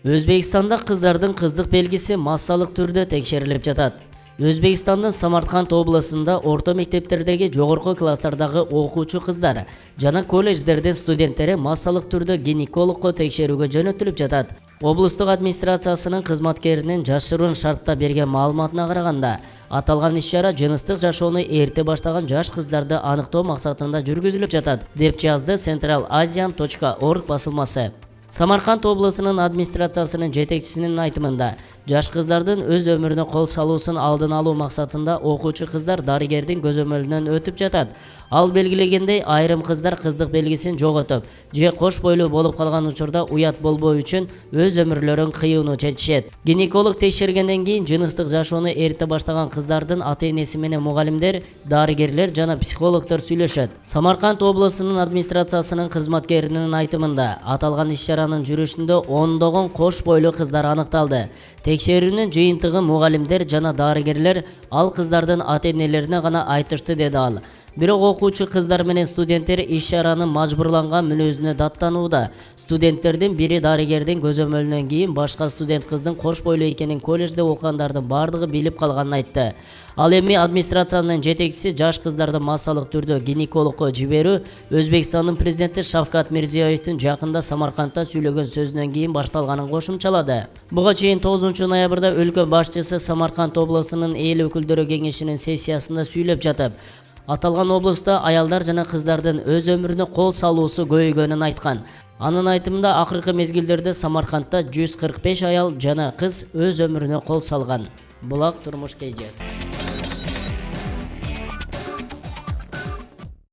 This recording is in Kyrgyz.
Өзбекстанда кыздардын кыздык белгиси массалык түрдө текшерилип жатат. Өзбекстандын Самарканд областында орто мектептердеги жогорку класстардагы окуучу кыздар жана колледждердин студенттери массалык түрдө гинекологко текшерүүгө жөнөтүлүп жатат. Облустук администрациясынын кызматкеринин жашыруун шартта берген маалыматына караганда, аталган иш-чара жыныстык жашоону эрте баштаган жаш кыздарды аныктоо максатында жүргүзүлүп жатат, деп жазды centralasian.org басылмасы. Самарканд облысынын администрациясынын жетекчисинин айтымында, жаш кыздардын өз өмүрүнө кол салуусун алдын алуу максатында окуучу кыздар дарыгердин көзөмөлүнөн өтүп жатат. Ал белгилегендей, айрым кыздар кыздык белгисин жоготуп, же кош бойлуу болуп калган учурда уят болбоо үчүн өз өмүрлөрүн кыюуну чечишет. Гинеколог текшергенден кийин жыныстык жашоону эрте баштаган кыздардын ата-энеси менен мугалимдер, дарыгерлер жана психологдор сүйлөшөт. Самарканд облусунун администрациясынын кызматкеринин айтымында, аталган иш-чаранын жүрүшүндө ондогон кош бойлуу кыздар аныкталды. Текшерүүнүн жыйынтыгы мугалимдер жана дарыгерлер ал кыздардын ата-энелерине гана айтышты, деди ал. Бирок окуучу кыздар менен студенттер иш-чаранын мажбурланган мүнөзүнө даттанууда. Студенттердин бири дарыгердин көзөмөлүнөн кийин башка студент кыздын кош бойлуу экенин колледжде окугандардын бардыгы билип калганын айтты. Ал эми администрациянын жетекчиси жаш кыздарды массалык түрдө гинекологко жиберүү Өзбекстандын президенти Шавкат Мирзиёевдин жакында Самаркандда сүйлөгөн сөзүнөн кийин башталганын кошумчалады. Буга чейин 9 ноябрда өлкө башчысы Самарканд облусунун эл өкүлдөрү кеңешинин сессиясында сүйлөп жатып, аталган облуста аялдар жана кыздардын өз өмүрүнө кол салуусу көбөйгөнүн айткан. Анын айтымында, акыркы мезгилдерде Самаркандда 145 аял жана кыз өз өмүрүнө кол салган. Булак турмуш KG.